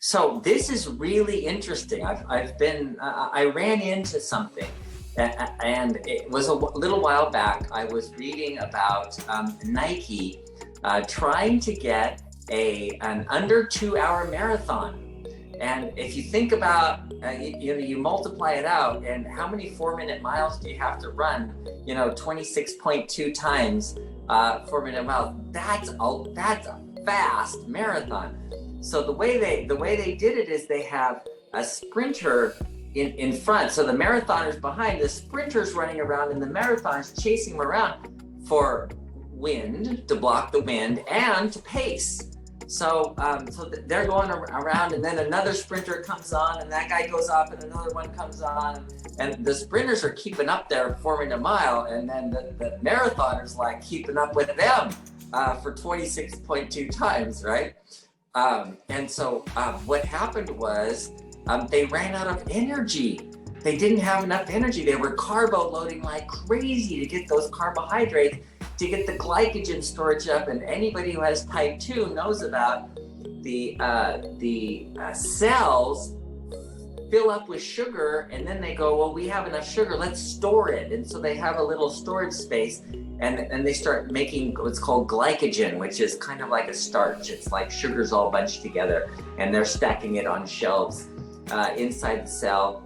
So this is really interesting. I ran into something, and it was a little while back. I was reading about Nike trying to get an under 2 hour marathon. And if you think about, you multiply it out, and how many 4 minute miles do you have to run? 26.2 times 4 minute miles. That's a fast marathon. So the way they did it is they have a sprinter in front. So the marathoner's behind, the sprinter's running around, and the marathoner's chasing them around for wind, to block the wind, and to pace. So they're going around, and then another sprinter comes on, and that guy goes up, and another one comes on, and the sprinters are keeping up their 4 minute mile, and then the marathoners like keeping up with them for 26.2 times, right? And so what happened was they ran out of energy. They didn't have enough energy. They were carbo loading like crazy to get those carbohydrates, to get the glycogen storage up. And anybody who has type 2 knows about the cells fill up with sugar, and then they go, well, we have enough sugar, let's store it. And so they have a little storage space, and they start making what's called glycogen, which is kind of like a starch. It's like sugars all bunched together, and they're stacking it on shelves inside the cell.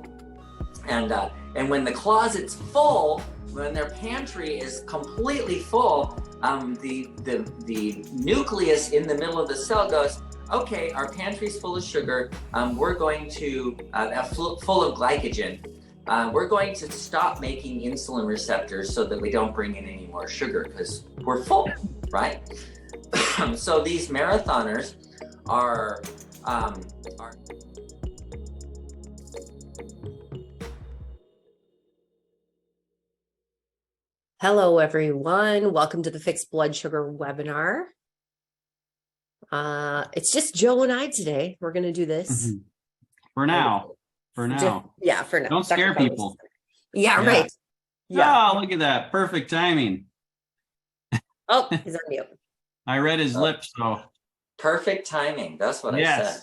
And when the closet's full, when their pantry is completely full, the nucleus in the middle of the cell goes, okay, our pantry's full of sugar. We're going to full of glycogen. We're going to stop making insulin receptors so that we don't bring in any more sugar because we're full, right? So these marathoners are Hello, everyone. Welcome to the Fixed Blood Sugar webinar. It's just Joe and I today. We're going to do this. Mm-hmm. For now. For now. Yeah, for now. Don't scare people. Yeah, right. Yeah. Oh, look at that. Perfect timing. Oh, he's on mute. I read his lips, so. Perfect timing. That's what I said.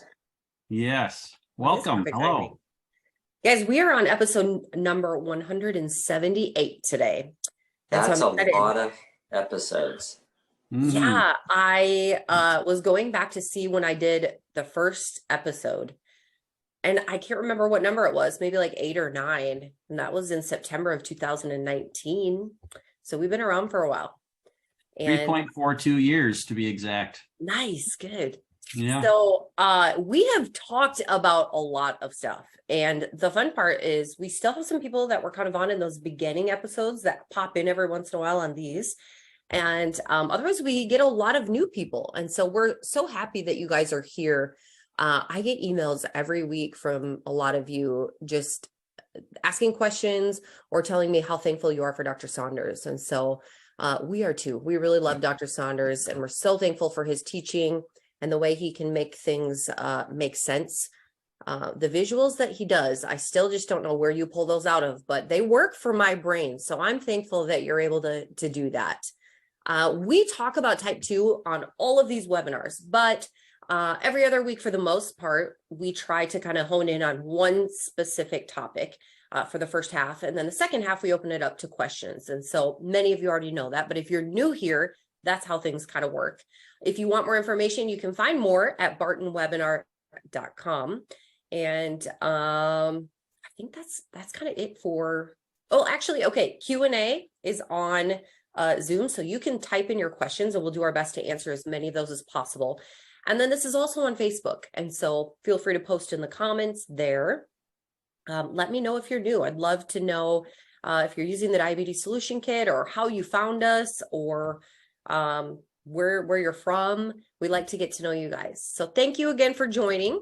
Yes. Welcome. Hello. Timing. Guys, we are on episode number 178 today. That's a lot of episodes. Mm-hmm. Yeah, I was going back to see when I did the first episode, and I can't remember what number it was, maybe like 8 or 9, and that was in September of 2019. So we've been around for a while. 3.42 years to be exact. Nice, good. Yeah. So we have talked about a lot of stuff. And the fun part is we still have some people that were kind of on in those beginning episodes that pop in every once in a while on these. And otherwise, we get a lot of new people. And so we're so happy that you guys are here. I get emails every week from a lot of you just asking questions or telling me how thankful you are for Dr. Saunders. And so we are too. We really love Dr. Saunders, and we're so thankful for his teaching and the way he can make things make sense. The visuals that he does, I still just don't know where you pull those out of, but they work for my brain. So I'm thankful that you're able to do that. We talk about type 2 on all of these webinars, but every other week for the most part, we try to kind of hone in on one specific topic for the first half. And then the second half, we open it up to questions. And so many of you already know that, but if you're new here, that's how things kind of work. If you want more information, you can find more at bartonwebinar.com. And I think that's kind of it for, oh, actually, okay, Q&A is on Zoom, so you can type in your questions and we'll do our best to answer as many of those as possible. And then this is also on Facebook, and so feel free to post in the comments there. Let me know if you're new. I'd love to know if you're using the Diabetes Solution Kit, or how you found us, or where you're from. We'd like to get to know you guys. So thank you again for joining.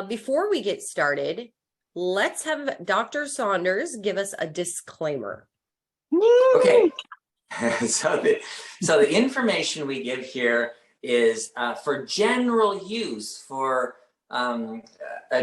Before we get started, let's have Dr. Saunders give us a disclaimer. Okay. So the information we give here is for general use, for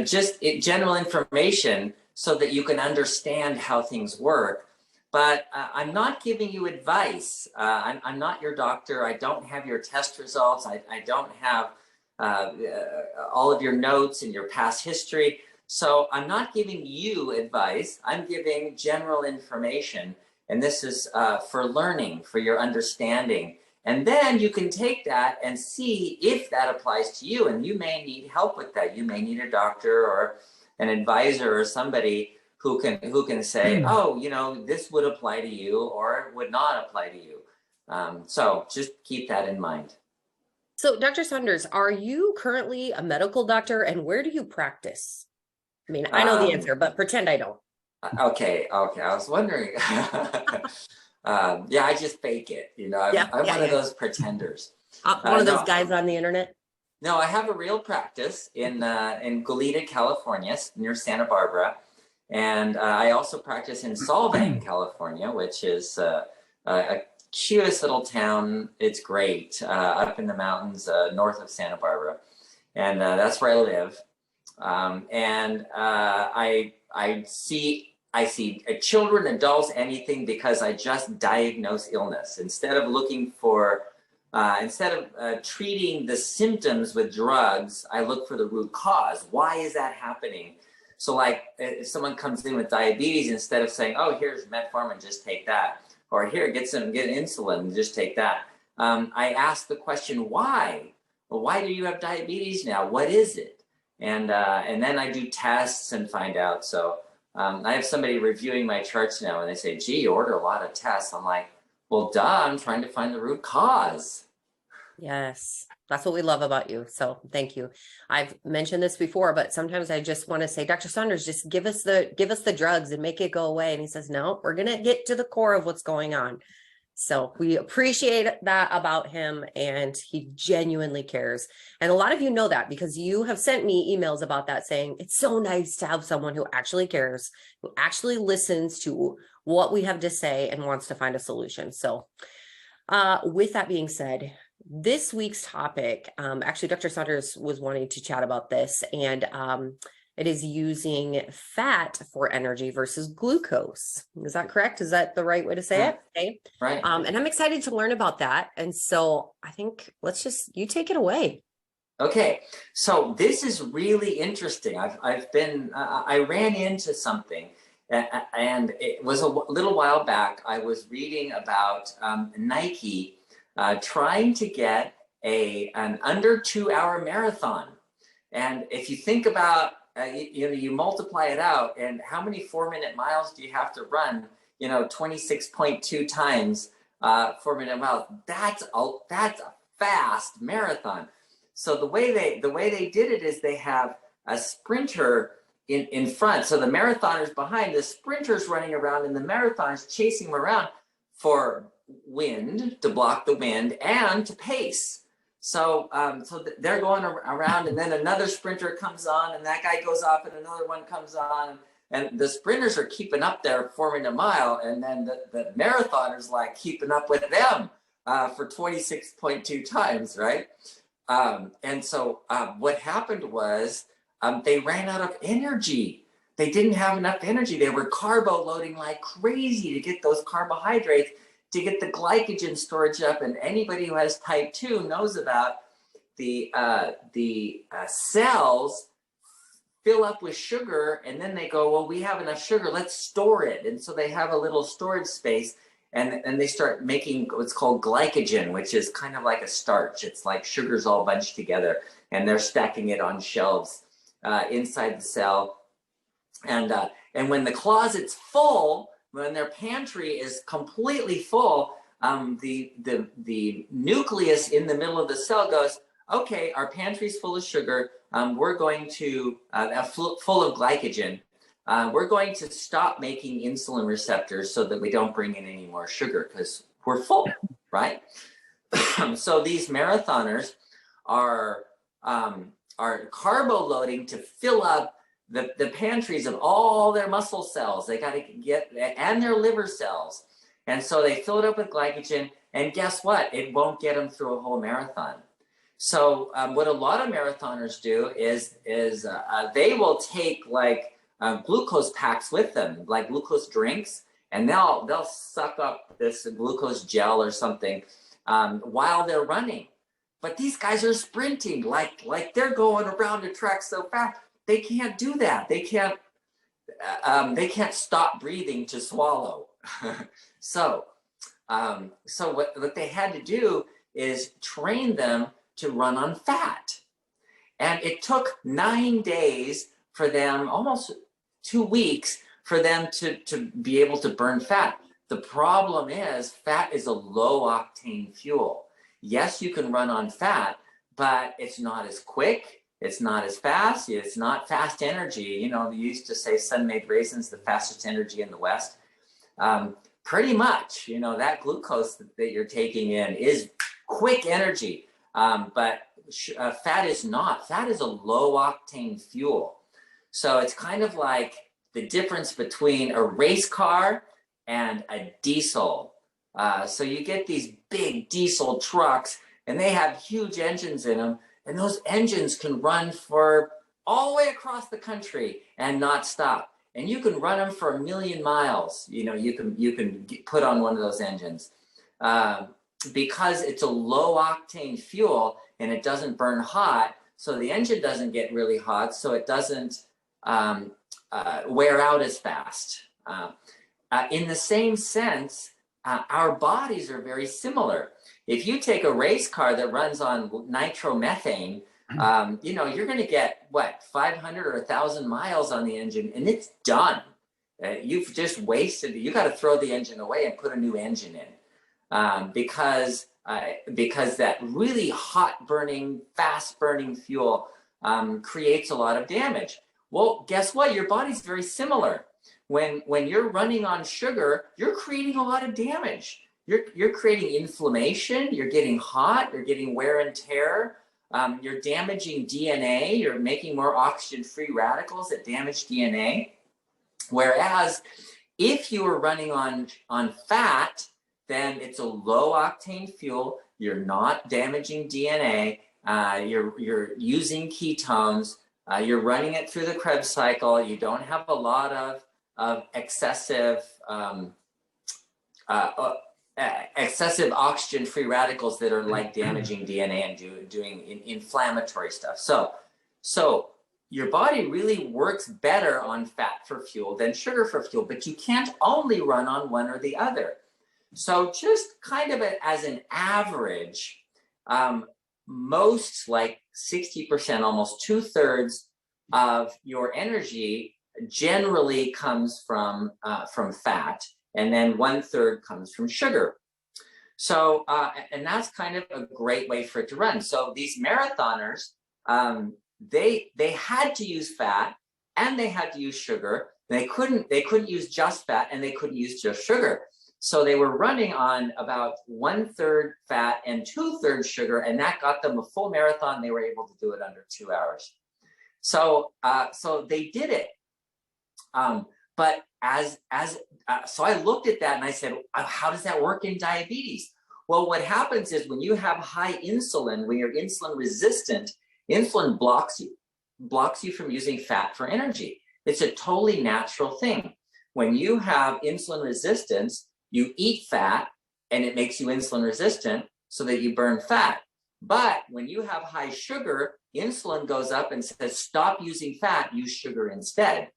just general information so that you can understand how things work. But I'm not giving you advice. I'm not your doctor. I don't have your test results. I don't have all of your notes and your past history. So I'm not giving you advice. I'm giving general information. And this is for learning, for your understanding. And then you can take that and see if that applies to you. And you may need help with that. You may need a doctor or an advisor or somebody who can say, oh, you know, this would apply to you or it would not apply to you. So just keep that in mind. So, Dr. Saunders, are you currently a medical doctor, and where do you practice? I mean, I know the answer, but pretend I don't. Okay. I was wondering. Yeah, I just fake it. You know, I'm one of those pretenders. One of those guys on the internet. No, I have a real practice in Goleta, California, near Santa Barbara. And I also practice in Solvang, California, which is a cutest little town. It's great, up in the mountains north of Santa Barbara. And that's where I live. I see children, adults, anything, because I just diagnose illness. Instead of looking for, treating the symptoms with drugs, I look for the root cause. Why is that happening? So like if someone comes in with diabetes, instead of saying, oh, here's metformin, just take that. Or here, get insulin, just take that. I ask the question, why? Well, why do you have diabetes now? What is it? And then I do tests and find out. So I have somebody reviewing my charts now and they say, gee, you order a lot of tests. I'm like, well, duh, I'm trying to find the root cause. Yes, that's what we love about you. So thank you. I've mentioned this before, but sometimes I just want to say, Dr. Saunders, just give us the drugs and make it go away. And he says, no, we're going to get to the core of what's going on. So we appreciate that about him, and he genuinely cares. And a lot of you know that because you have sent me emails about that, saying it's so nice to have someone who actually cares, who actually listens to what we have to say and wants to find a solution. So with that being said, this week's topic, actually, Dr. Saunders was wanting to chat about this, and it is using fat for energy versus glucose. Is that correct? Is that the right way to say it? Okay. Right. And I'm excited to learn about that. And so I think you take it away. Okay. So this is really interesting. I ran into something and it was a little while back. I was reading about Nike trying to get an under 2-hour marathon. And if you think about, you multiply it out, and how many 4-minute miles do you have to run? 26.2 times 4-minute miles. That's a fast marathon. So the way they did it is they have a sprinter in front. So the marathoner's behind, the sprinter's running around, and the marathoner's chasing them around for wind, to block the wind, and to pace. So they're going around, and then another sprinter comes on, and that guy goes off, and another one comes on, and the sprinters are keeping up their 4-minute mile, and then the marathoners like keeping up with them for 26.2 times, right? And so what happened was they ran out of energy. They didn't have enough energy. They were carbo loading like crazy to get those carbohydrates, to get the glycogen storage up. And anybody who has type 2 knows about the cells fill up with sugar, and then they go, well, we have enough sugar, let's store it. And so they have a little storage space, and they start making what's called glycogen, which is kind of like a starch. It's like sugars all bunched together, and they're stacking it on shelves inside the cell. And when the closet's full, when their pantry is completely full, the nucleus in the middle of the cell goes, okay, our pantry's full of sugar. We're going to, full of glycogen. We're going to stop making insulin receptors so that we don't bring in any more sugar because we're full, right? So these marathoners are carbo loading to fill up the pantries of all their muscle cells. They got to get, and their liver cells. And so they fill it up with glycogen, and guess what? It won't get them through a whole marathon. So what a lot of marathoners do is they will take like glucose packs with them, like glucose drinks, and they'll suck up this glucose gel or something while they're running. but these guys are sprinting like they're going around the track so fast. They can't do that. They can't stop breathing to swallow. So what they had to do is train them to run on fat. And it took 9 days for them, almost 2 weeks, for them to be able to burn fat. The problem is fat is a low octane fuel. Yes, you can run on fat, but it's not as quick. It's not as fast. It's not fast energy. You know, they used to say sun-made raisins, the fastest energy in the West. Pretty much, you know, that glucose that you're taking in is quick energy, but fat is not. Fat is a low octane fuel. So it's kind of like the difference between a race car and a diesel. So you get these big diesel trucks and they have huge engines in them, and those engines can run for all the way across the country and not stop. And you can run them for 1 million miles. You know, you can put on one of those engines because it's a low octane fuel and it doesn't burn hot. So the engine doesn't get really hot, so it doesn't wear out as fast. In the same sense, our bodies are very similar. If you take a race car that runs on nitromethane, you know, you're going to get, what, 500 or 1,000 miles on the engine, and it's done. You've just wasted, you got to throw the engine away and put a new engine in because that really hot burning, fast burning fuel creates a lot of damage. Well, guess what? Your body's very similar. When you're running on sugar, you're creating a lot of damage. You're creating inflammation, you're getting hot, you're getting wear and tear, you're damaging DNA, you're making more oxygen-free radicals that damage DNA. Whereas if you are running on fat, then it's a low octane fuel, you're not damaging DNA, you're using ketones, you're running it through the Krebs cycle, you don't have a lot of excessive oxygen-free radicals that are like damaging DNA and doing inflammatory stuff. So your body really works better on fat for fuel than sugar for fuel, but you can't only run on one or the other. So just kind of as an average, most, like 60%, almost 2/3 of your energy generally comes from fat, and then 1/3 comes from sugar. So, and that's kind of a great way for it to run. So these marathoners, they had to use fat and they had to use sugar. They couldn't use just fat and they couldn't use just sugar. So they were running on about 1/3 fat and 2/3 sugar, and that got them a full marathon. They were able to do it under 2 hours. So, so they did it. But so I looked at that and I said, how does that work in diabetes? Well, what happens is when you have high insulin, when you're insulin resistant, insulin blocks you from using fat for energy. It's a totally natural thing. When you have insulin resistance, you eat fat and it makes you insulin resistant so that you burn fat. But when you have high sugar, insulin goes up and says, stop using fat, use sugar instead.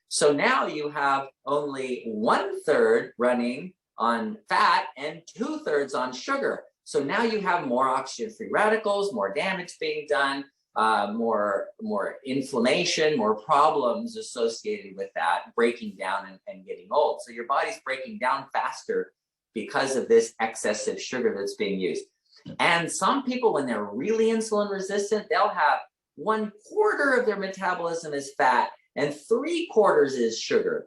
So now you have only 1/3 running on fat and 2/3 on sugar. So now you have more oxygen-free radicals, more damage being done, more inflammation, more problems associated with that, breaking down and getting old. So your body's breaking down faster because of this excessive sugar that's being used. And some people, when they're really insulin resistant, they'll have 1/4 of their metabolism is fat and 3/4 is sugar.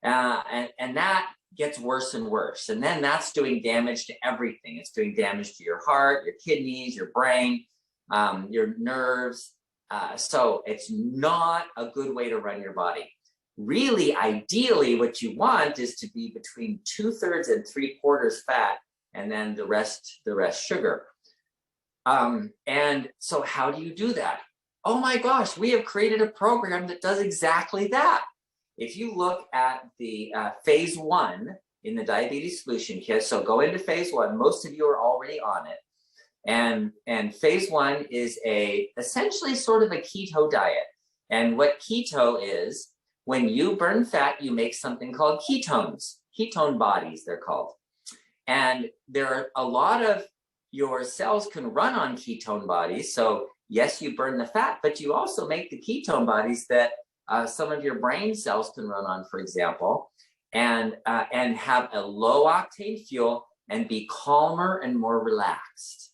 And that gets worse and worse. And then that's doing damage to everything. It's doing damage to your heart, your kidneys, your brain, your nerves. So it's not a good way to run your body. Really, ideally, what you want is to be between 2/3 and 3/4 fat, and then the rest sugar. And so how do you do that? Oh my gosh, we have created a program that does exactly that. If you look at the phase 1 in the diabetes solution kit, so go into phase 1, most of you are already on it. And phase one is essentially sort of a keto diet. And what keto is, when you burn fat, you make something called ketones, ketone bodies, they're called. And there are a lot of your cells can run on ketone bodies. So yes, you burn the fat, but you also make the ketone bodies that some of your brain cells can run on, for example, and have a low octane fuel and be calmer and more relaxed.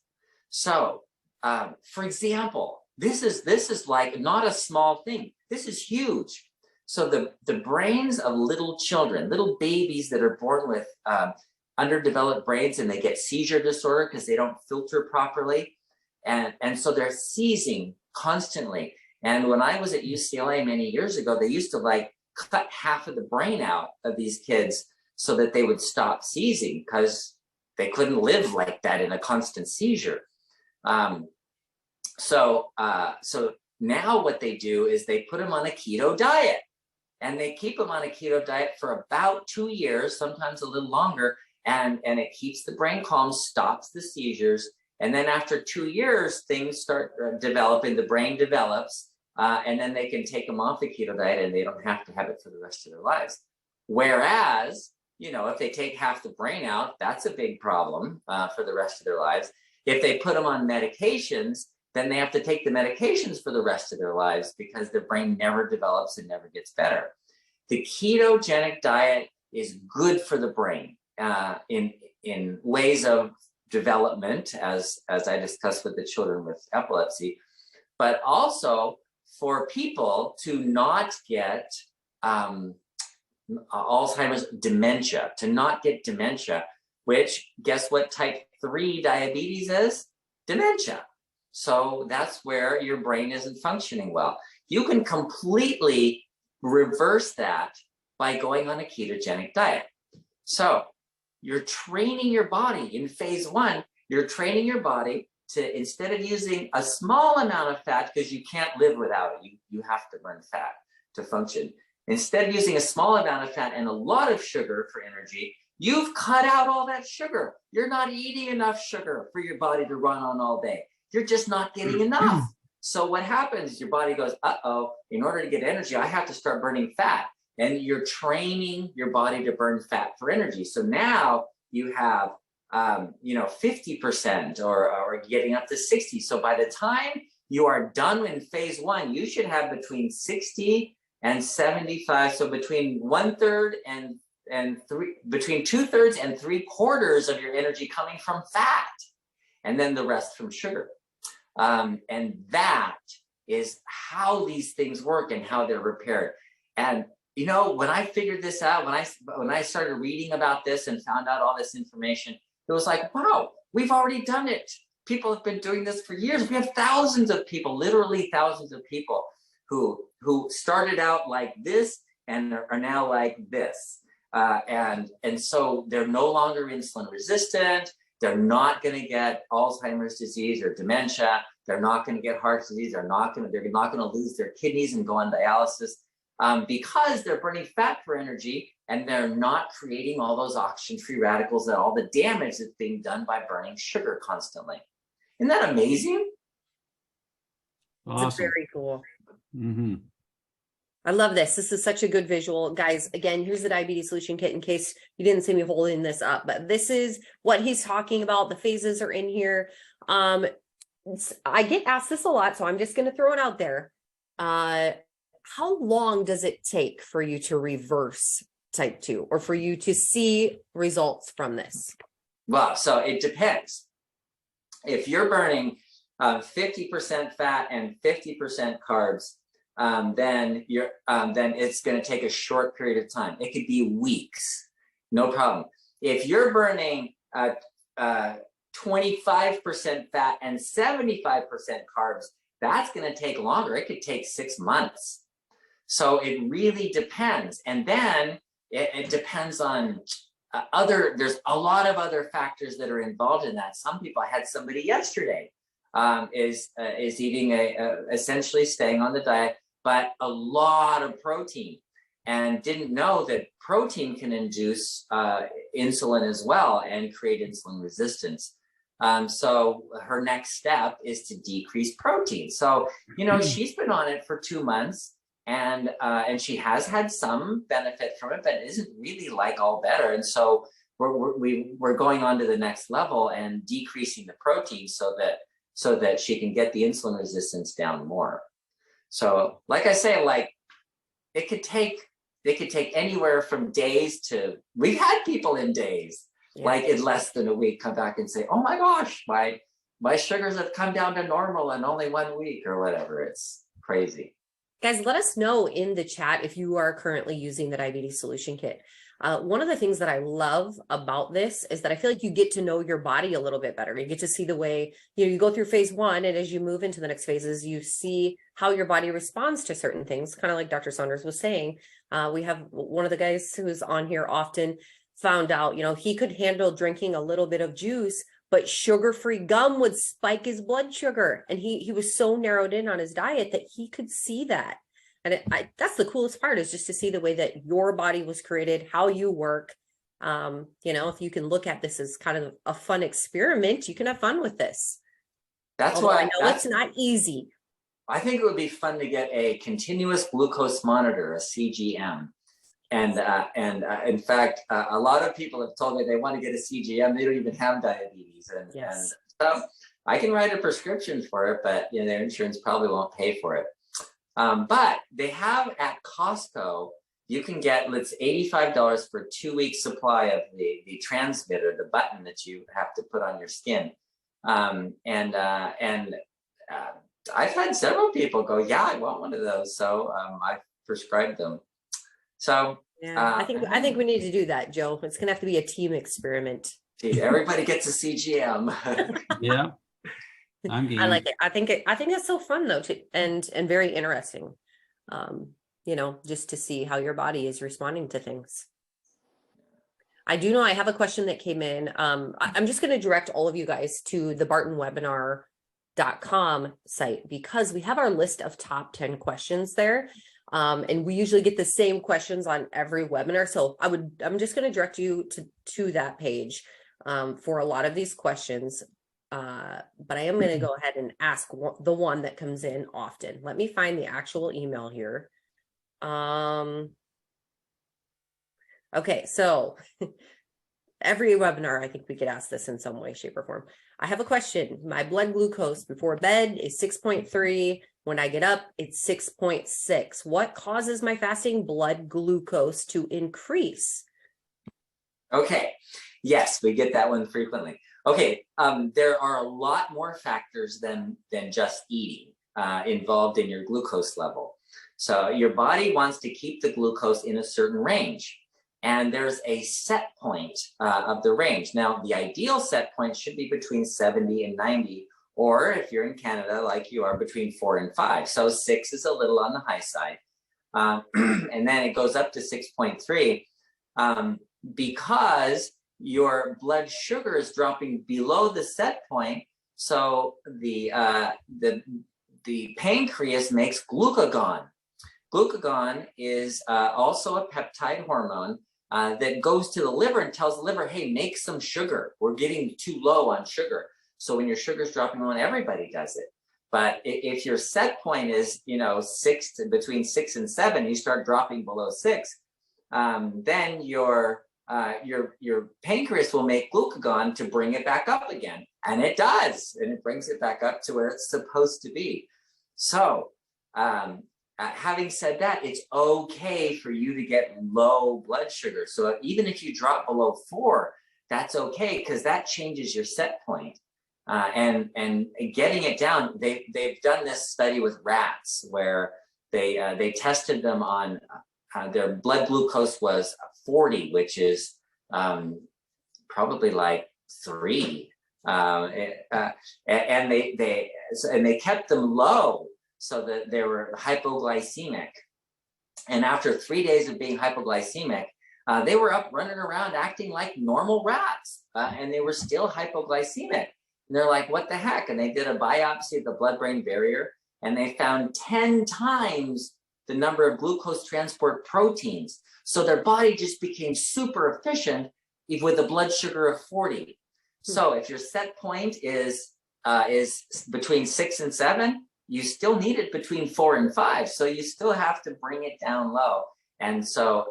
So, for example, this is like not a small thing. This is huge. So the brains of little children, little babies that are born with underdeveloped brains, and they get seizure disorder because they don't filter properly. And so they're seizing constantly. And when I was at UCLA many years ago, they used to like cut half of the brain out of these kids so that they would stop seizing, because they couldn't live like that in a constant seizure. So now what they do is they put them on a keto diet, and they keep them on a keto diet for about 2 years, sometimes a little longer. And it keeps the brain calm, stops the seizures. And then after 2 years, things start developing, the brain develops, and then they can take them off the keto diet and they don't have to have it for the rest of their lives. Whereas, if they take half the brain out, that's a big problem for the rest of their lives. If they put them on medications, then they have to take the medications for the rest of their lives because their brain never develops and never gets better. The ketogenic diet is good for the brain in ways of development, as I discussed with the children with epilepsy, but also for people to not get Alzheimer's, dementia, to not get dementia, which guess what type 3 diabetes is? Dementia. So that's where your brain isn't functioning well. You can completely reverse that by going on a ketogenic diet. So you're training your body in phase one, you're training your body to, instead of using a small amount of fat, because you can't live without it, you have to burn fat to function. Instead of using a small amount of fat and a lot of sugar for energy, you've cut out all that sugar. You're not eating enough sugar for your body to run on all day. You're just not getting enough. So what happens is your body goes, uh-oh, in order to get energy, I have to start burning fat. And you're training your body to burn fat for energy. So now you have, 50% or getting up to 60. So by the time you are done in phase one, you should have between 60 and 75. So between 1/3 between 2/3 and 3/4 of your energy coming from fat, and then the rest from sugar. And that is how these things work and how they're repaired. And when I figured this out, when I started reading about this and found out all this information, it was like, wow, we've already done it. People have been doing this for years. We have thousands of people, literally thousands of people who started out like this and are now like this. And so they're no longer insulin resistant. They're not going to get Alzheimer's disease or dementia. They're not going to get heart disease. They're not going to lose their kidneys and go on dialysis because they're burning fat for energy and they're not creating all those oxygen-free radicals and all the damage that's being done by burning sugar constantly. Isn't that amazing? Awesome. It's very cool. Mm-hmm. I love this. This is such a good visual. Guys, again, here's the diabetes solution kit in case you didn't see me holding this up, but this is what he's talking about. The phases are in here. I get asked this a lot, so I'm just going to throw it out there. How long does it take for you to reverse type 2 or for you to see results from this? Well, so it depends. If you're burning 50% fat and 50% carbs, then it's going to take a short period of time. It could be weeks, no problem. If you're burning 25% fat and 75% carbs, that's going to take longer. It could take 6 months. So it really depends. And then it depends on there's a lot of other factors that are involved in that. Some people, I had somebody yesterday is eating essentially staying on the diet, but a lot of protein, and didn't know that protein can induce insulin as well and create insulin resistance. So her next step is to decrease protein. So, she's been on it for 2 months, and she has had some benefit from it, but it isn't really like all better. And so we're going on to the next level and decreasing the protein so that she can get the insulin resistance down more. So, like I say, like it could take anywhere from days to, we've had people in days, like in less than a week, come back and say, oh my gosh, my sugars have come down to normal in only 1 week or whatever. It's crazy. Guys, let us know in the chat if you are currently using the Diabetes Solution Kit. One of the things that I love about this is that I feel like you get to know your body a little bit better. You get to see the way, you go through phase 1, and as you move into the next phases, you see how your body responds to certain things, kind of like Dr. Saunders was saying. We have one of the guys who's on here often found out, he could handle drinking a little bit of juice, but sugar-free gum would spike his blood sugar. And he was so narrowed in on his diet that he could see that. And that's the coolest part, is just to see the way that your body was created, how you work. If you can look at this as kind of a fun experiment, you can have fun with this. That's why I know it's not easy. I think it would be fun to get a continuous glucose monitor, a CGM. And in fact, a lot of people have told me they want to get a CGM. They don't even have diabetes. And so I can write a prescription for it, but their insurance probably won't pay for it. But they have at Costco, you can get, it's $85 for a 2-week supply of the transmitter, the button that you have to put on your skin. I've had several people go, yeah, I want one of those. So I've prescribed them. So I think we need to do that, Joe. It's gonna have to be a team experiment. Everybody gets a CGM. Yeah. I like it. I think it's so fun though, and very interesting. Just to see how your body is responding to things. I do know I have a question that came in. I'm just going to direct all of you guys to the bartonwebinar.com site, because we have our list of top 10 questions there. And we usually get the same questions on every webinar. So I'm just going to direct you to that page for a lot of these questions. But I am going to go ahead and ask the one that comes in often. Let me find the actual email here. Okay, so every webinar, I think we could ask this in some way, shape, or form. I have a question. My blood glucose before bed is 6.3. When I get up, it's 6.6. What causes my fasting blood glucose to increase? Okay, yes, we get that one frequently. Okay, there are a lot more factors than just eating involved in your glucose level. So your body wants to keep the glucose in a certain range, and there's a set point of the range. Now, the ideal set point should be between 70 and 90, or if you're in Canada, like you are, between 4 and 5. So 6 is a little on the high side. And then it goes up to 6.3 because your blood sugar is dropping below the set point. So the pancreas makes glucagon. Glucagon is also a peptide hormone that goes to the liver and tells the liver, hey, make some sugar. We're getting too low on sugar. So when your sugar's dropping low, and everybody does it. But if your set point is, between 6 and 7, you start dropping below 6, then your pancreas will make glucagon to bring it back up again. And it does. And it brings it back up to where it's supposed to be. So having said that, it's okay for you to get low blood sugar. So even if you drop below 4, that's okay, because that changes your set point. And getting it down, they've done this study with rats where they tested them on their blood glucose was 40, which is probably like 3, and they kept them low so that they were hypoglycemic. And after 3 days of being hypoglycemic, they were up running around acting like normal rats, and they were still hypoglycemic. And they're like, what the heck? And they did a biopsy of the blood-brain barrier, and they found 10 times the number of glucose transport proteins. So their body just became super efficient with a blood sugar of 40. So if your set point is between 6 and 7, you still need it between 4 and 5. So you still have to bring it down low. And so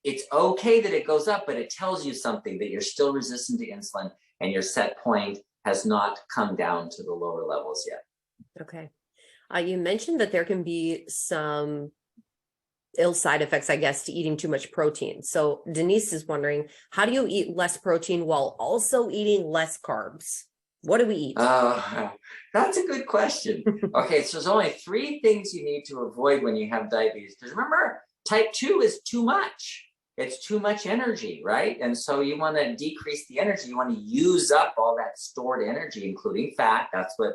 it's okay that it goes up, but it tells you something, that you're still resistant to insulin and your set point has not come down to the lower levels yet. Okay. You mentioned that there can be some ill side effects, I guess, to eating too much protein. So Denise is wondering, how do you eat less protein while also eating less carbs? What do we eat? That's a good question. Okay, so there's only 3 things you need to avoid when you have diabetes. Because remember, type 2 is too much. It's too much energy, right? And so you want to decrease the energy. You want to use up all that stored energy, including fat. That's what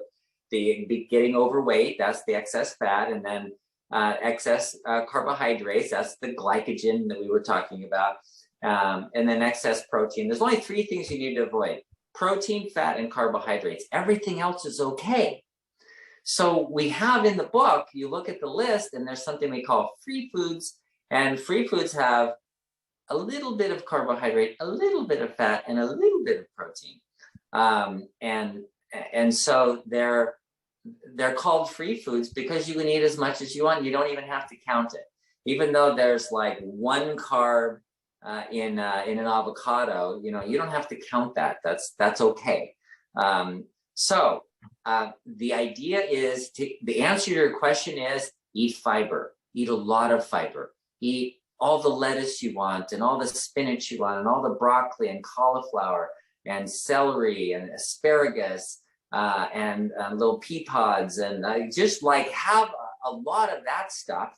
getting overweight, that's the excess fat. And then excess carbohydrates, that's the glycogen that we were talking about. And then excess protein. There's only 3 things you need to avoid: protein, fat, and carbohydrates. Everything else is okay. So we have in the book, you look at the list and there's something we call free foods, and free foods have a little bit of carbohydrate, a little bit of fat, and a little bit of protein. And so they're called free foods because you can eat as much as you want. You don't even have to count it. Even though there's like 1 carb in an avocado, you don't have to count that. That's okay. So the idea is the answer to your question is eat fiber, eat a lot of fiber, eat all the lettuce you want and all the spinach you want and all the broccoli and cauliflower and celery and asparagus and little pea pods, and just like have a lot of that stuff.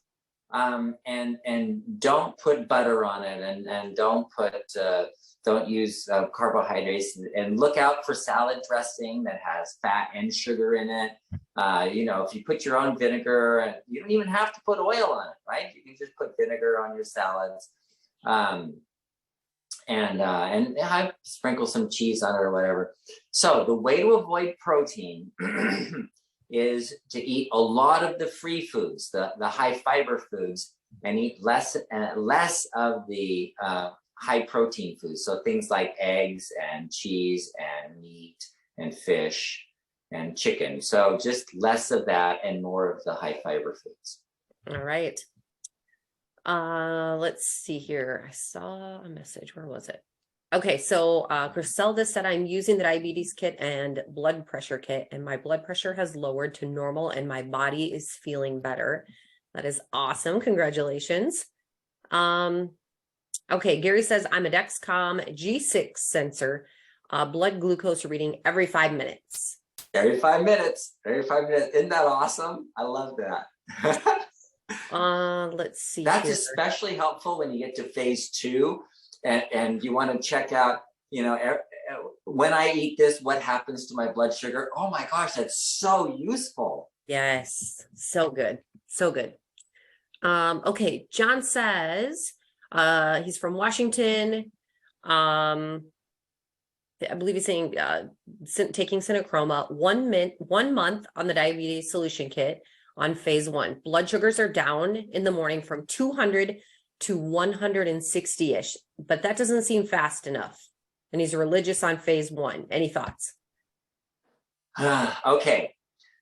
And don't put butter on it, and don't use carbohydrates, and look out for salad dressing that has fat and sugar in it. If you put your own vinegar, you don't even have to put oil on it, right? You can just put vinegar on your salads, and sprinkle some cheese on it or whatever. So the way to avoid protein is to eat a lot of the free foods, the high fiber foods, and eat less of the high protein foods. So things like eggs and cheese and meat and fish and chicken. So just less of that and more of the high fiber foods. All right. Let's see here. I saw a message. Where was it? Okay, so Griselda said, I'm using the diabetes kit and blood pressure kit, and my blood pressure has lowered to normal and my body is feeling better. That is awesome. Congratulations. Okay, Gary says, I'm a Dexcom G6 sensor, blood glucose reading every 5 minutes. Every 5 minutes. Every 5 minutes. Isn't that awesome? I love that. Let's see. That's here. especially helpful when you get to phase 2 and you want to check out, when I eat this, what happens to my blood sugar? Oh my gosh, that's so useful. Yes, so good. So good. Okay, John says, he's from Washington. I believe he's saying taking Synachroma 1 month on the diabetes solution kit on phase 1. Blood sugars are down in the morning from 200 to 160-ish, but that doesn't seem fast enough. And he's religious on phase 1. Any thoughts? Okay,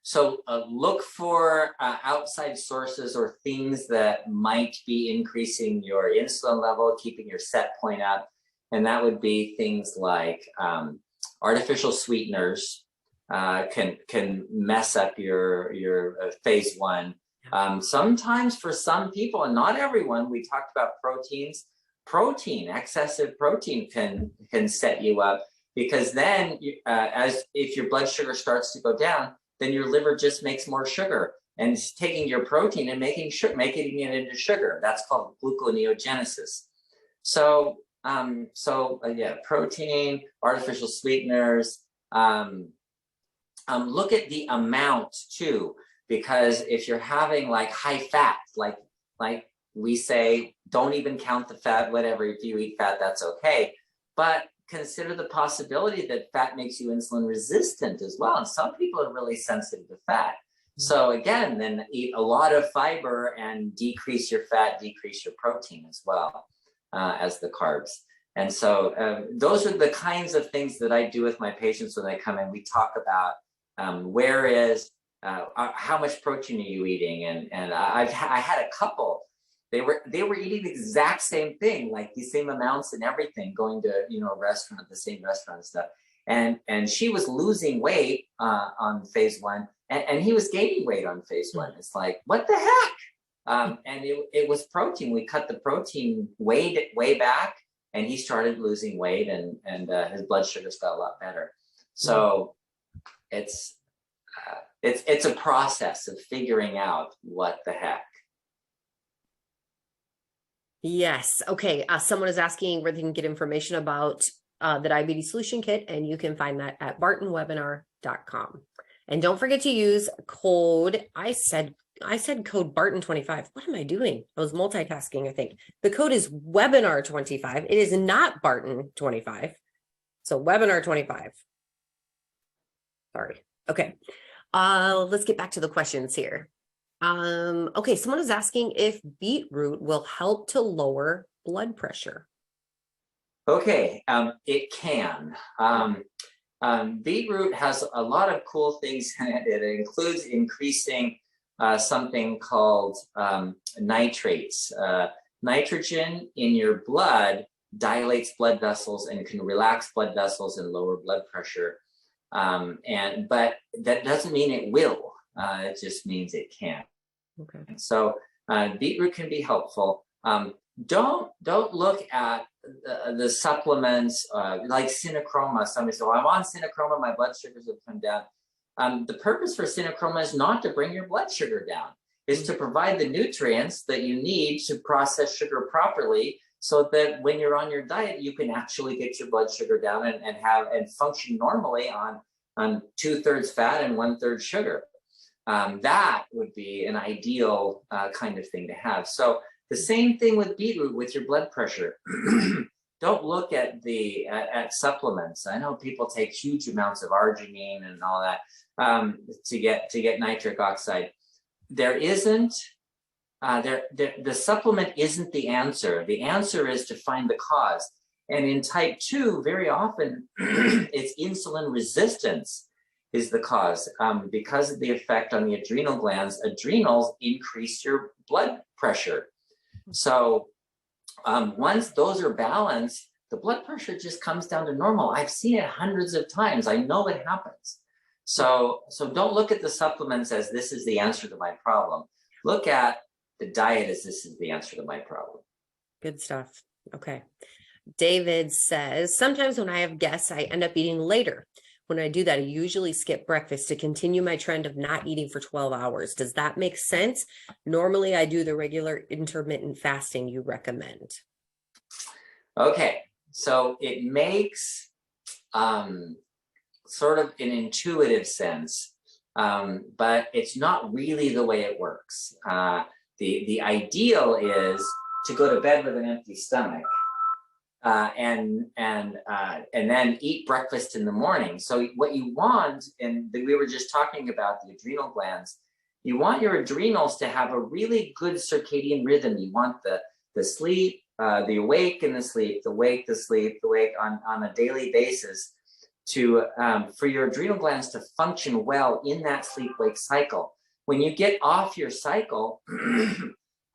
so look for outside sources or things that might be increasing your insulin level, keeping your set point up. And that would be things like artificial sweeteners can mess up your phase 1. Sometimes for some people, and not everyone, we talked about excessive protein can set you up, because then if your blood sugar starts to go down, then your liver just makes more sugar and it's taking your protein and making it into sugar. That's called gluconeogenesis. So protein, artificial sweeteners, look at the amount too, because if you're having like high fat, like we say, don't even count the fat, whatever. If you eat fat, that's okay. But consider the possibility that fat makes you insulin resistant as well. And some people are really sensitive to fat. So again, then eat a lot of fiber and decrease your fat, decrease your protein as well as the carbs. And so those are the kinds of things that I do with my patients when they come in. We talk about how much protein are you eating? And I had a couple. They were eating the exact same thing, like the same amounts and everything, going to a restaurant, the same restaurant and stuff. And she was losing weight on phase 1, and he was gaining weight on phase 1. It's like, what the heck? And it was protein. We cut the protein way back, and he started losing weight, and his blood sugars got a lot better. So it's a process of figuring out what the heck. Yes. Okay. Someone is asking where they can get information about the diabetes solution kit, and you can find that at bartonwebinar.com. And don't forget to use code. I said code Barton25. What am I doing? I was multitasking, I think. The code is webinar25. It is not Barton25. So webinar25. Sorry. Okay. Let's get back to the questions here. Okay, someone is asking if beetroot will help to lower blood pressure. Okay, it can. Beetroot has a lot of cool things in it. It includes increasing something called nitrates. Nitrogen in your blood dilates blood vessels and can relax blood vessels and lower blood pressure. But that doesn't mean it will. It just means it can. Okay. So beetroot can be helpful. Don't look at the supplements like Synachroma. Somebody said, well, I'm on Synachroma, my blood sugars have come down. The purpose for Synachroma is not to bring your blood sugar down. It's to provide the nutrients that you need to process sugar properly, so that when you're on your diet, you can actually get your blood sugar down and function normally on 2/3 fat and 1/3 sugar. That would be an ideal kind of thing to have. So the same thing with beetroot with your blood pressure. Don't look at at supplements. I know people take huge amounts of arginine and all that to get nitric oxide. There isn't. The supplement isn't the answer. The answer is to find the cause. And in type 2, very often it's insulin resistance is the cause. Because of the effect on the adrenal glands, adrenals increase your blood pressure. So once those are balanced, the blood pressure just comes down to normal. I've seen it hundreds of times. I know it happens. So don't look at the supplements as this is the answer to my problem. Look at the diet as this is the answer to my problem. Good stuff. Okay. David says, sometimes when I have guests, I end up eating later. When I do that, I usually skip breakfast to continue my trend of not eating for 12 hours. Does that make sense? Normally, I do the regular intermittent fasting you recommend. Okay, so it makes sort of an intuitive sense, but it's not really the way it works. The ideal is to go to bed with an empty stomach. And then eat breakfast in the morning. So what you want, and we were just talking about the adrenal glands, you want your adrenals to have a really good circadian rhythm. You want the sleep, the awake and the sleep, the wake, the sleep, the wake on a daily basis to for your adrenal glands to function well in that sleep-wake cycle. When you get off your cycle,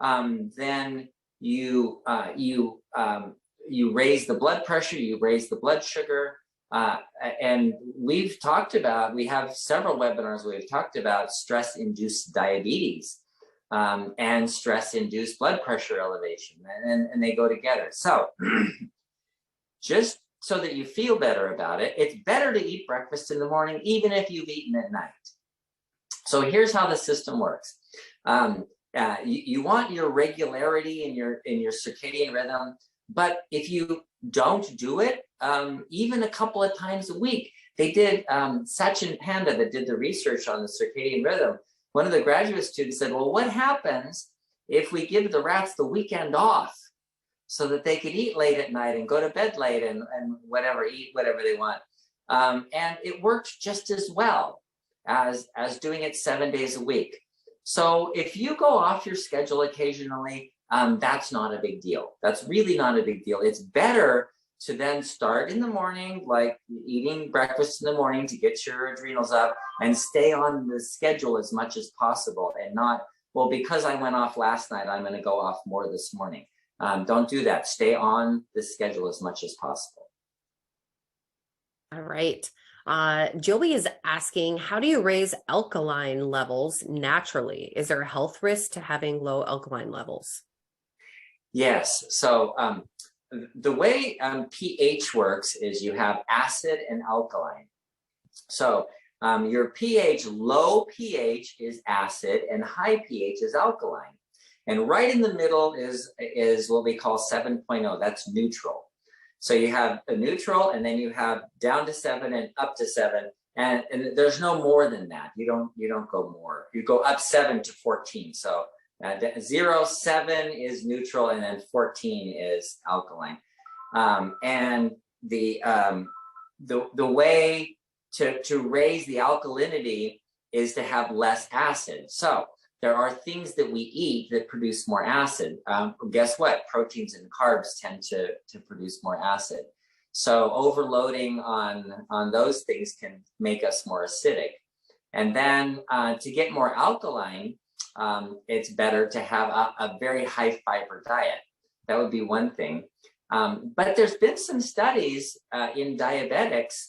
then you raise the blood pressure, you raise the blood sugar, and we have several webinars where we've talked about stress-induced diabetes and stress-induced blood pressure elevation, and they go together. So just so that you feel better about it, it's better to eat breakfast in the morning, even if you've eaten at night. So here's how the system works. You want your regularity in your circadian rhythm. But if you don't do it, even a couple of times a week, they did, Sachin Panda that did the research on the circadian rhythm, one of the graduate students said, well, what happens if we give the rats the weekend off so that they could eat late at night and go to bed late and eat whatever they want? And it worked just as well as doing it 7 days a week. So if you go off your schedule occasionally, that's not a big deal. That's really not a big deal. It's better to then start in the morning, like eating breakfast in the morning to get your adrenals up, and stay on the schedule as much as possible, and not, well, because I went off last night, I'm going to go off more this morning. Don't do that. Stay on the schedule as much as possible. All right. Joey is asking, how do you raise alkaline levels naturally? Is there a health risk to having low alkaline levels? Yes. So the way pH works is you have acid and alkaline. So your pH, low pH is acid and high pH is alkaline. And right in the middle is what we call 7.0. That's neutral. So you have a neutral, and then you have down to 7 and up to 7. And there's no more than that. You don't go more. You go up 7 to 14. So 0, 7 is neutral, and then 14 is alkaline. And the way to raise the alkalinity is to have less acid. So there are things that we eat that produce more acid. Guess what? Proteins and carbs tend to produce more acid. So overloading on those things can make us more acidic. And then to get more alkaline, it's better to have a very high fiber diet. That would be one thing. But there's been some studies in diabetics,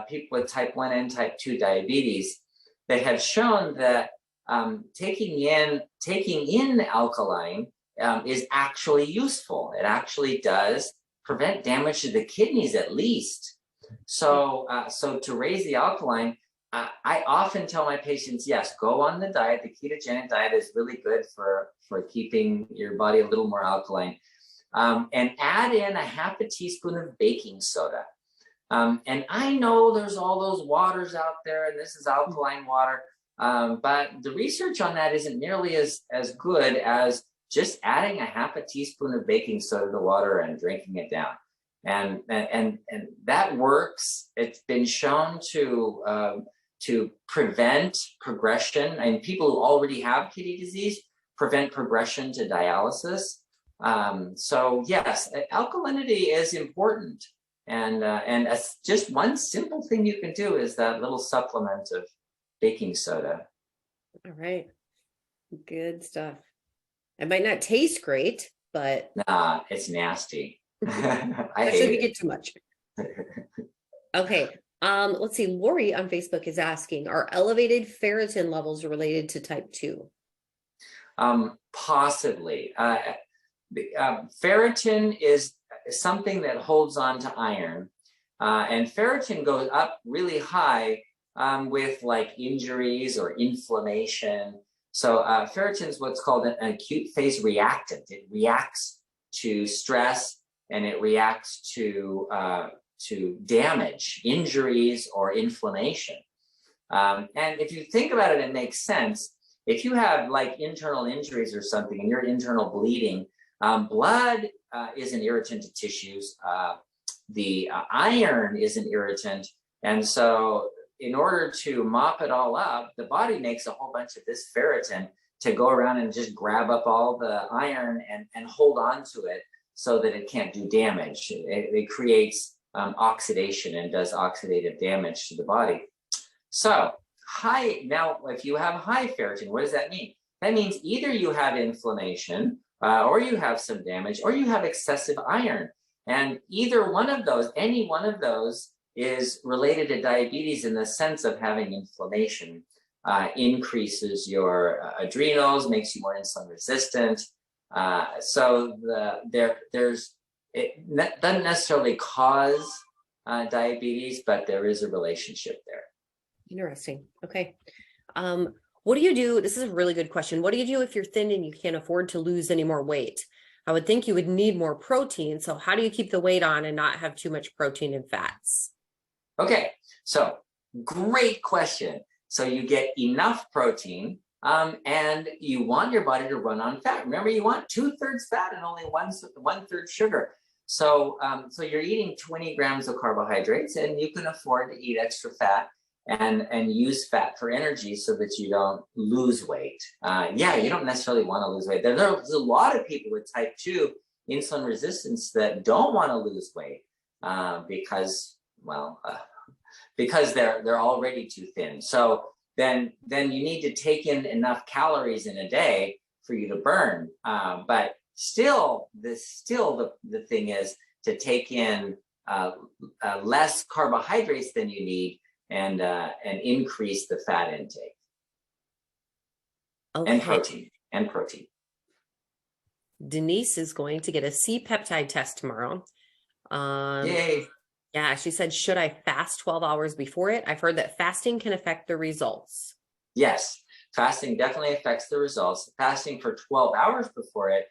people with type 1 and type 2 diabetes, that have shown that taking in alkaline is actually useful. It actually does prevent damage to the kidneys, at least. So to raise the alkaline, I often tell my patients, yes, go on the diet. The ketogenic diet is really good for keeping your body a little more alkaline. And add in a half a teaspoon of baking soda. And I know there's all those waters out there, and this is alkaline water. But the research on that isn't nearly as good as just adding a half a teaspoon of baking soda to water and drinking it down. And that works. It's been shown to prevent progression, and people who already have kidney disease, prevent progression to dialysis. So yes, alkalinity is important. And just one simple thing you can do is that little supplement of baking soda. All right. Good stuff. It might not taste great, but nah, it's nasty. I especially hate if you it. get too much. Okay. Let's see. Lori on Facebook is asking, are elevated ferritin levels related to type 2? Possibly. Ferritin is something that holds on to iron, and ferritin goes up really high with like injuries or inflammation. So ferritin is what's called an acute phase reactant. It reacts to stress, and it reacts to damage, injuries, or inflammation. And if you think about it, it makes sense. If you have like internal injuries or something and you're internal bleeding, blood is an irritant to tissues. The iron is an irritant. And so in order to mop it all up, the body makes a whole bunch of this ferritin to go around and just grab up all the iron and hold on to it so that it can't do damage. It creates oxidation and does oxidative damage to the body. So now, if you have high ferritin, what does that mean? That means either you have inflammation, or you have some damage, or you have excessive iron. And either one of those, any one of those, is related to diabetes in the sense of having inflammation. Increases your adrenals, makes you more insulin resistant. So it doesn't necessarily cause diabetes, but there is a relationship there. Interesting. Okay. What do you do? This is a really good question. What do you do if you're thin and you can't afford to lose any more weight? I would think you would need more protein. So how do you keep the weight on and not have too much protein and fats? Okay, so great question. So you get enough protein, and you want your body to run on fat. Remember, you want 2/3 fat and only 1/3 sugar. So you're eating 20 grams of carbohydrates, and you can afford to eat extra fat and use fat for energy so that you don't lose weight. You don't necessarily want to lose weight. There's a lot of people with type 2 insulin resistance that don't want to lose weight. because, well, because they're already too thin. So then you need to take in enough calories in a day for you to burn. But still the thing is to take in less carbohydrates than you need and increase the fat intake. Okay. And protein. Denise is going to get a C-peptide test tomorrow. Yay. Yeah, she said, should I fast 12 hours before it? I've heard that fasting can affect the results. Yes, fasting definitely affects the results. Fasting for 12 hours before it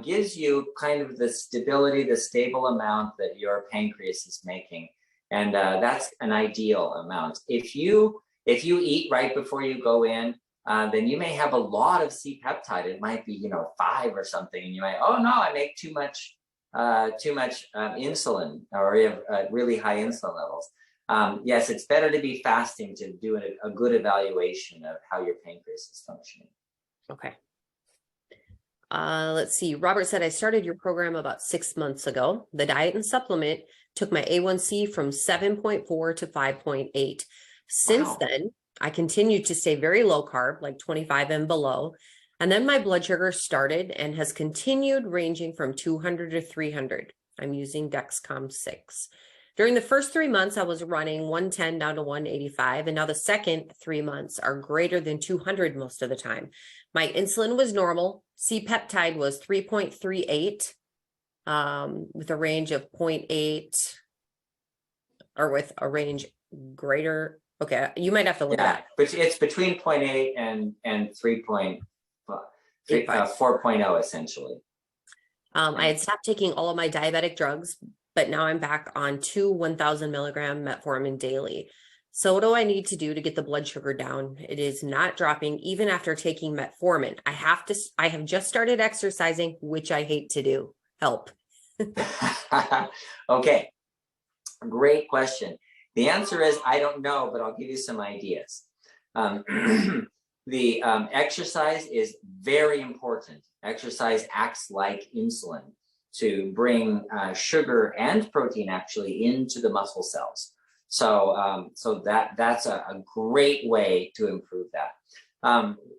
gives you kind of the stability, the stable amount that your pancreas is making. And that's an ideal amount. If you eat right before you go in, then you may have a lot of C-peptide. It might be, 5 or something. And you might, oh no, I make too much insulin, or you have really high insulin levels. Yes, it's better to be fasting to do a good evaluation of how your pancreas is functioning. Okay. Let's see. Robert said, I started your program about 6 months ago. The diet and supplement took my A1C from 7.4 to 5.8. Since Wow. then, I continued to stay very low carb, like 25 and below. And then my blood sugar started and has continued ranging from 200 to 300. I'm using Dexcom 6. During the first 3 months, I was running 110 down to 185. And now the second 3 months are greater than 200 most of the time. My insulin was normal. C-peptide was 3.38 with a range of 0.8 or with a range greater. Okay, you might have to look at but it's between 0.8 and 4.0 essentially. I had stopped taking all of my diabetic drugs, but now I'm back on 2 1,000 milligram metformin daily. So what do I need to do to get the blood sugar down? It is not dropping even after taking metformin. I have just started exercising, which I hate to do. Help. Okay, great question. The answer is, I don't know, but I'll give you some ideas. The exercise is very important. Exercise acts like insulin to bring sugar and protein actually into the muscle cells. So that's a great way to improve that.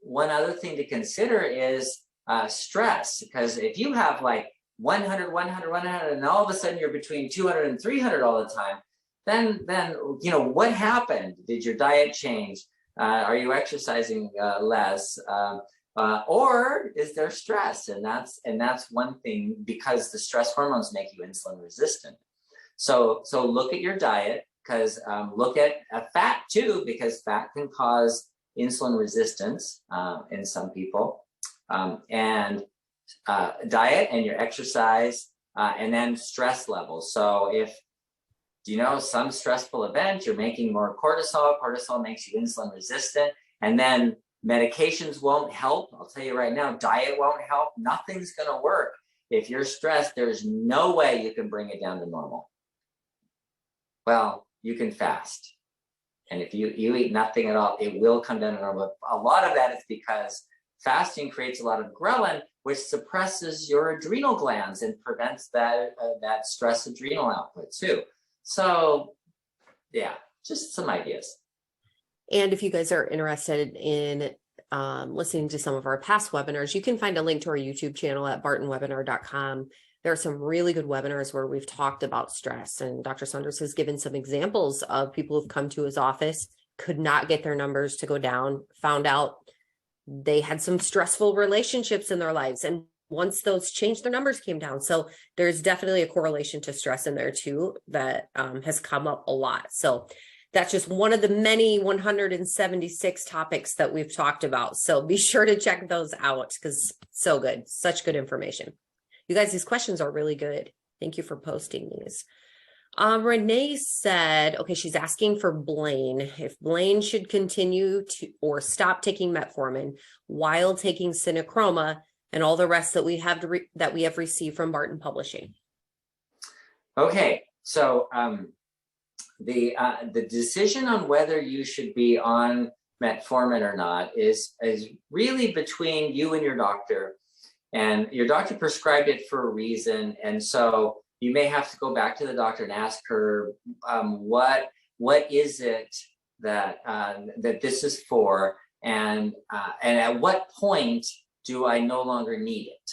One other thing to consider is stress, because if you have like 100, and all of a sudden you're between 200 and 300 all the time, then what happened? Did your diet change? Are you exercising less? Or is there stress? And that's one thing, because the stress hormones make you insulin resistant. So look at your diet, because look at fat too, because fat can cause insulin resistance in some people. And diet and your exercise, and then stress levels. So if some stressful event, you're making more cortisol makes you insulin resistant, and then medications won't help. I'll tell you right now, diet won't help. Nothing's going to work. If you're stressed, there's no way you can bring it down to normal. Well, you can fast. And if you eat nothing at all, it will come down to normal. A lot of that is because fasting creates a lot of ghrelin, which suppresses your adrenal glands and prevents that stress adrenal output too. So yeah, just some ideas. And if you guys are interested in listening to some of our past webinars, you can find a link to our YouTube channel at bartonwebinar.com. There are some really good webinars where we've talked about stress, and Dr. Saunders has given some examples of people who've come to his office, could not get their numbers to go down, found out they had some stressful relationships in their lives, and once those changed, their numbers came down. So there's definitely a correlation to stress in there too that has come up a lot. So that's just one of the many 176 topics that we've talked about. So be sure to check those out, because so good, such good information. You guys, these questions are really good. Thank you for posting these. Renee said, okay, she's asking for Blaine, if Blaine should continue to or stop taking metformin while taking Synachroma and all the rest that we have that we have received from Barton Publishing. Okay, so the decision on whether you should be on metformin or not is really between you and your doctor. And your doctor prescribed it for a reason. And so, you may have to go back to the doctor and ask her what is it that that this is for, and at what point do I no longer need it?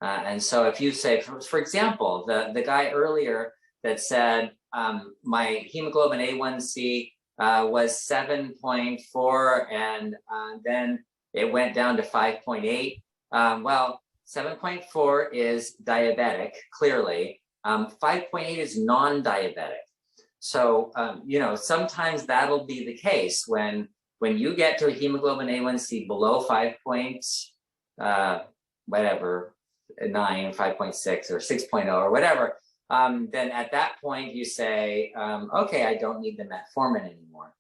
And so if you say, for example, the guy earlier that said my hemoglobin A1C was 7.4, and then it went down to 5.8. Well, 7.4 is diabetic, clearly. 5.8 is non-diabetic. So, sometimes that'll be the case when you get to a hemoglobin A1C below 5 points, whatever, 9, 5.6 or 6.0 or whatever, then at that point you say, okay, I don't need the metformin anymore.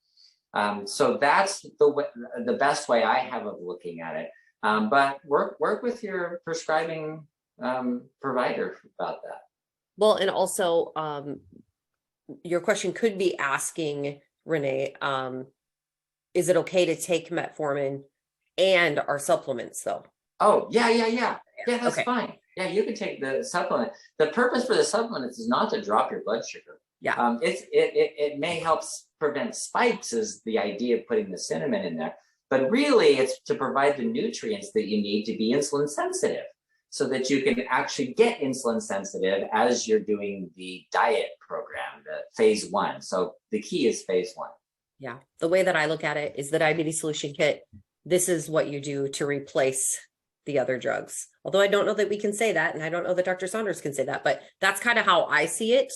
So that's the best way I have of looking at it. But work with your prescribing provider about that. Well, and also your question could be asking, Renee, is it okay to take metformin and our supplements though? Oh, yeah, that's okay. Fine. Yeah, you can take the supplement. The purpose for the supplements is not to drop your blood sugar. Yeah. It may help prevent spikes, is the idea of putting the cinnamon in there. But really, it's to provide the nutrients that you need to be insulin sensitive, so that you can actually get insulin sensitive as you're doing the diet program, the phase 1. So the key is phase 1. Yeah. The way that I look at it is the diabetes solution kit. This is what you do to replace the other drugs. Although I don't know that we can say that, and I don't know that Dr. Saunders can say that, but that's kind of how I see it.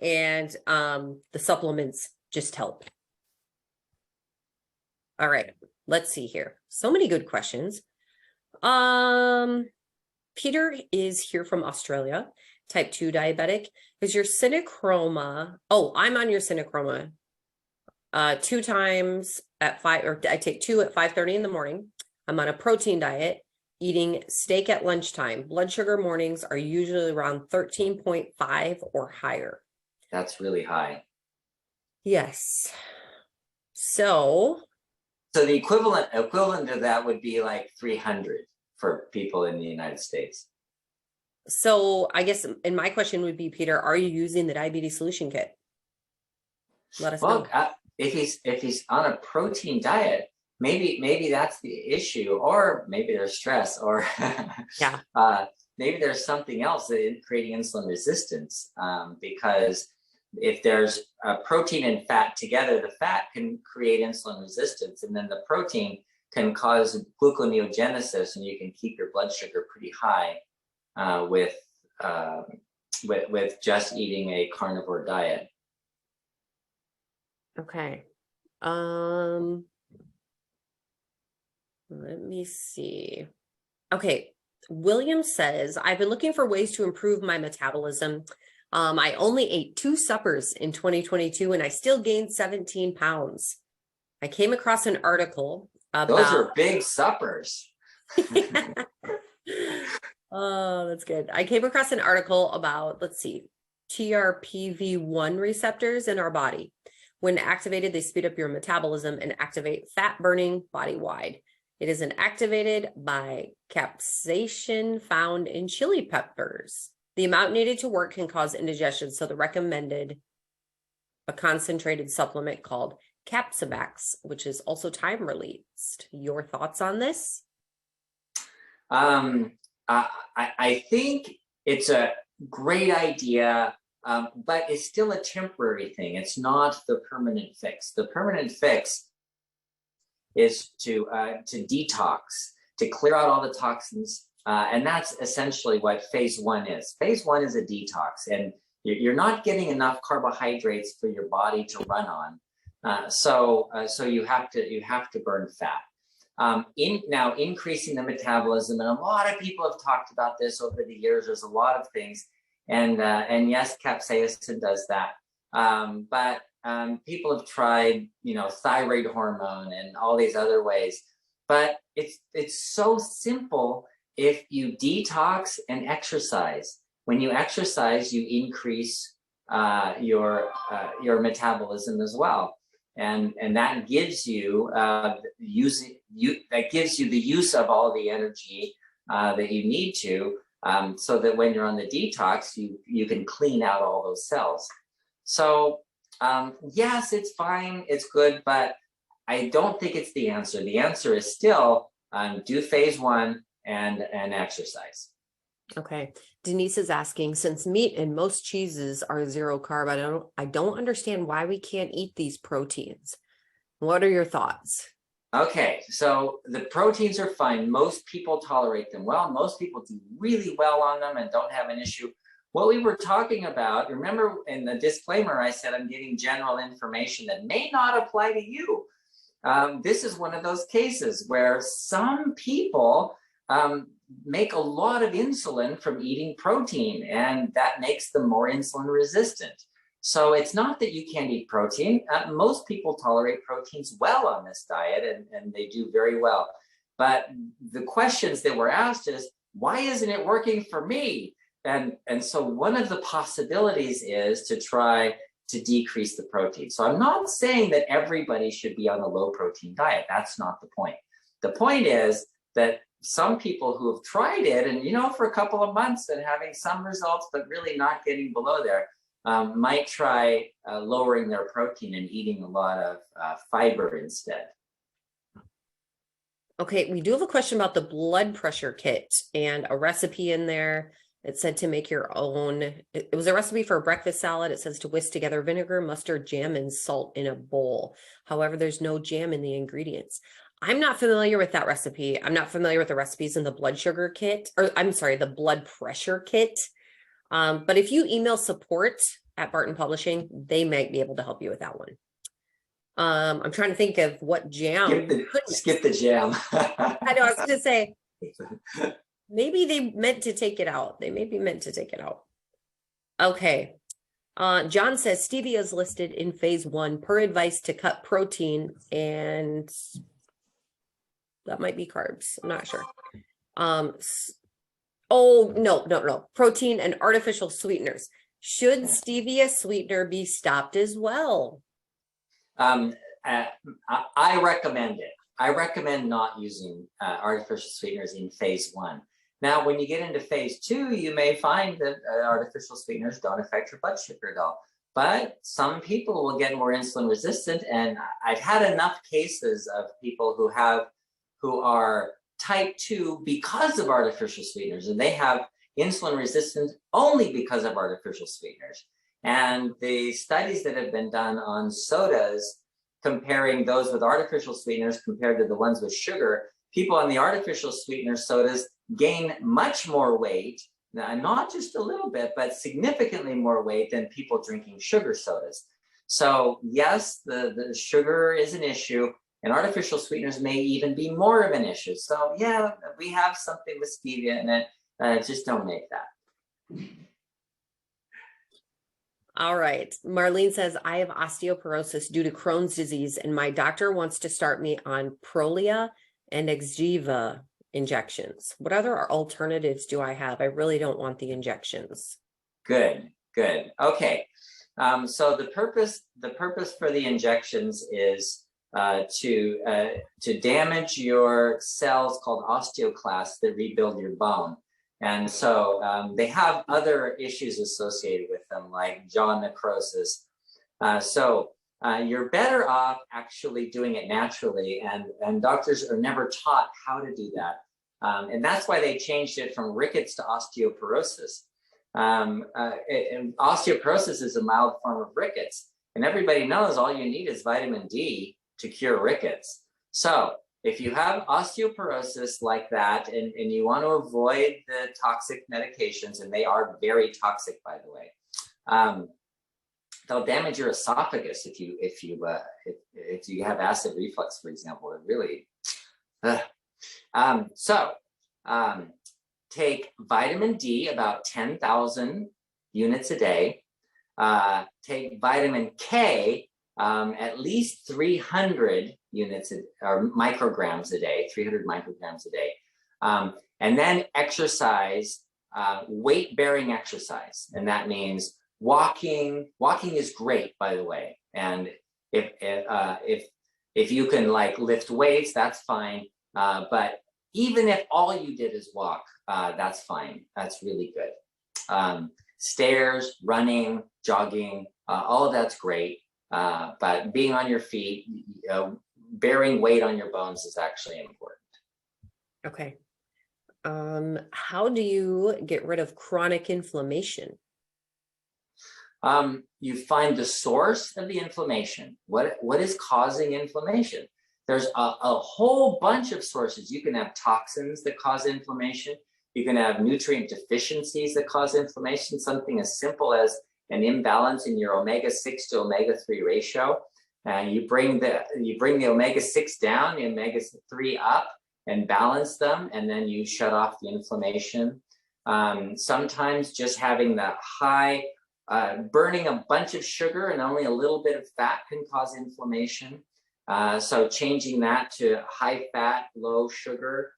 And the supplements just help. All right, let's see here. So many good questions. Peter is here from Australia, type 2 diabetic. Is your synochroma? Oh, I'm on your synochroma 2 times at 5, or I take 2 at 5:30 in the morning. I'm on a protein diet, eating steak at lunchtime. Blood sugar mornings are usually around 13.5 or higher. That's really high. Yes. So the equivalent to that would be like 300 for people in the United States. So I guess, and my question would be, Peter, are you using the diabetes solution kit? Let us know. If he's on a protein diet, maybe that's the issue, or maybe there's stress, or yeah, maybe there's something else that is creating insulin resistance. Because if there's protein and fat together, the fat can create insulin resistance, and then the protein can cause gluconeogenesis, and you can keep your blood sugar pretty high with just eating a carnivore diet. Okay. Let me see. Okay. William says, I've been looking for ways to improve my metabolism. I only ate 2 suppers in 2022 and I still gained 17 pounds. I came across an article about... Those are big suppers. Oh, that's good. I came across an article about, let's see, TRPV1 receptors in our body. When activated, they speed up your metabolism and activate fat burning body-wide. It is activated by capsaicin found in chili peppers. The amount needed to work can cause indigestion, so the recommended a concentrated supplement called Capsabax, which is also time released. Your thoughts on this? I think it's a great idea, but it's still a temporary thing. It's not the permanent fix. The permanent fix is to detox, to clear out all the toxins, and that's essentially what phase 1 is. Phase 1 is a detox, and you're not getting enough carbohydrates for your body to run on, so you have to burn fat. Now increasing the metabolism, and a lot of people have talked about this over the years. There's a lot of things, and yes, capsaicin does that. But people have tried, thyroid hormone and all these other ways. But it's so simple if you detox and exercise. When you exercise, you increase your metabolism as well. And that gives you the use of all the energy that you need to so that when you're on the detox, you can clean out all those cells. So yes, it's fine, it's good, but I don't think it's the answer. The answer is still do phase 1 and exercise. Okay. Denise is asking, since meat and most cheeses are 0 carb, I don't understand why we can't eat these proteins. What are your thoughts? Okay, so the proteins are fine. Most people tolerate them well. Most people do really well on them and don't have an issue. What we were talking about, remember in the disclaimer, I said I'm giving general information that may not apply to you. This is one of those cases where some people make a lot of insulin from eating protein, and that makes them more insulin resistant. So it's not that you can't eat protein. Most people tolerate proteins well on this diet, and they do very well. But the questions that were asked is, why isn't it working for me? And so one of the possibilities is to try to decrease the protein. So I'm not saying that everybody should be on a low protein diet. That's not the point. The point is that some people who have tried it and, for a couple of months and having some results, but really not getting below there, might try lowering their protein and eating a lot of fiber instead. Okay, we do have a question about the blood pressure kit and a recipe in there. It said to make your own. It was a recipe for a breakfast salad. It says to whisk together vinegar, mustard, jam, and salt in a bowl. However, there's no jam in the ingredients. I'm not familiar with that recipe. I'm not familiar with the recipes in the blood sugar kit, or I'm sorry, the blood pressure kit. But if you email support at Barton Publishing, they might be able to help you with that one. I'm trying to think of what jam. Skip the jam. I know, I was going to say, maybe they meant to take it out. They may be meant to take it out. Okay. John says stevia is listed in phase 1 per advice to cut protein, and that might be carbs. I'm not sure. Oh, no. Protein and artificial sweeteners. Should stevia sweetener be stopped as well? I recommend it. I recommend not using artificial sweeteners in phase 1. Now, when you get into phase 2, you may find that artificial sweeteners don't affect your blood sugar at all. But some people will get more insulin resistant, and I've had enough cases of people who are type 2 because of artificial sweeteners, and they have insulin resistance only because of artificial sweeteners. And the studies that have been done on sodas, comparing those with artificial sweeteners compared to the ones with sugar, people on the artificial sweetener sodas gain much more weight, not just a little bit, but significantly more weight than people drinking sugar sodas. So yes, the sugar is an issue, and artificial sweeteners may even be more of an issue. So yeah, we have something with stevia in it. Just don't make that. All right. Marlene says, I have osteoporosis due to Crohn's disease, and my doctor wants to start me on Prolia and Xgeva injections. What other alternatives do I have? I really don't want the injections. Good. Okay. So the purpose for the injections is to damage your cells called osteoclasts that rebuild your bone. And so they have other issues associated with them, like jaw necrosis. So you're better off actually doing it naturally, and doctors are never taught how to do that. And that's why they changed it from rickets to osteoporosis. And osteoporosis is a mild form of rickets, and everybody knows all you need is vitamin D to cure rickets. So if you have osteoporosis like that, and you want to avoid the toxic medications, and they are very toxic, by the way, they'll damage your esophagus if you have acid reflux, for example. It really. Take vitamin D, about 10,000 units a day. Take vitamin K, at least 300 units or micrograms a day, 300 micrograms a day. And then exercise, weight-bearing exercise. And that means walking. Walking is great, by the way. And if you can lift weights, that's fine. But even if all you did is walk, that's fine. That's really good. Stairs, running, jogging, all of that's great. But being on your feet, bearing weight on your bones is actually important. Okay. How do you get rid of chronic inflammation? You find the source of the inflammation. What is causing inflammation? There's a whole bunch of sources. You can have toxins that cause inflammation. You can have nutrient deficiencies that cause inflammation. Something as simple as an imbalance in your omega-6 to omega-3 ratio. You bring the omega-6 down, the omega-3 up, and balance them, and then you shut off the inflammation. Sometimes just having that high, burning a bunch of sugar and only a little bit of fat can cause inflammation. So changing that to high fat, low sugar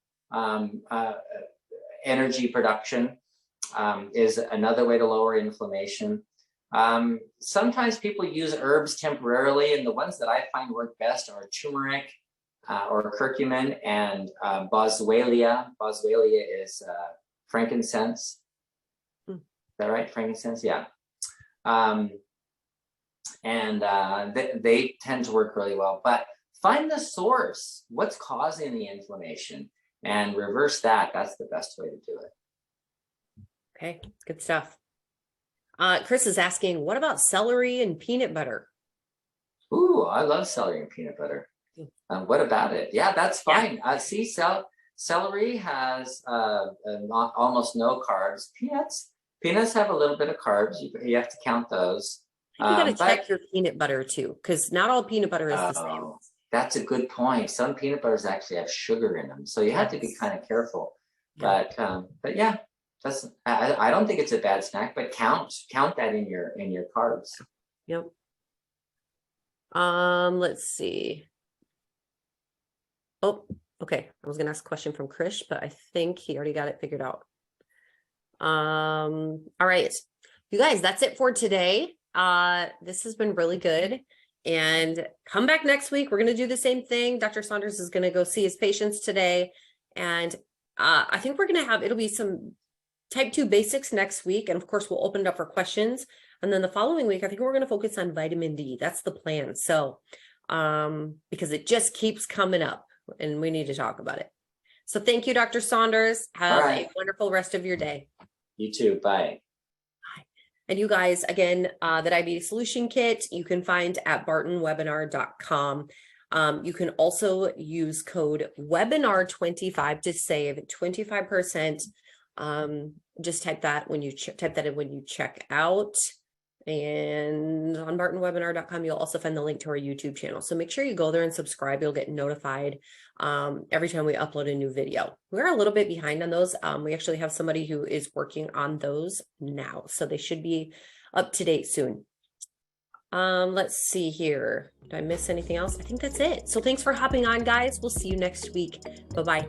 energy production is another way to lower inflammation. Sometimes people use herbs temporarily, and the ones that I find work best are turmeric, or curcumin, and boswellia. Boswellia is frankincense. Is that right? Frankincense, yeah. They tend to work really well. But find the source. What's causing the inflammation? And reverse that. That's the best way to do it. Okay, good stuff. Chris is asking, what about celery and peanut butter? Ooh, I love celery and peanut butter. What about it? Yeah, that's fine. See, celery has almost no carbs. Peanuts have a little bit of carbs. You have to count those. You got to check your peanut butter too, because not all peanut butter is the same. That's a good point. Some peanut butters actually have sugar in them, so you have to be kind of careful. Yeah. But yeah, I don't think it's a bad snack. But count that in your carbs. Yep. Let's see. Oh, okay. I was gonna ask a question from Krish, but I think he already got it figured out. All right, you guys, that's it for today. This has been really good. And come back next week. We're going to do the same thing. Dr. Saunders is going to go see his patients today. And I think we're going to it'll be some type 2 basics next week. And of course, we'll open it up for questions. And then the following week, I think we're going to focus on vitamin D. That's the plan. So, because it just keeps coming up and we need to talk about it. So thank you, Dr. Saunders. Have a wonderful rest of your day. You too. Bye. And you guys, again, the Diabetes Solution Kit, you can find at bartonwebinar.com. You can also use code webinar25 to save 25%. Just type that when you type that in when you check out. And on bartonwebinar.com, you'll also find the link to our YouTube channel. So make sure you go there and subscribe. You'll get notified every time we upload a new video. We're a little bit behind on those. We actually have somebody who is working on those now, so they should be up to date soon. Let's see here. Did I miss anything else? I think that's it. So thanks for hopping on, guys. We'll see you next week. Bye-bye.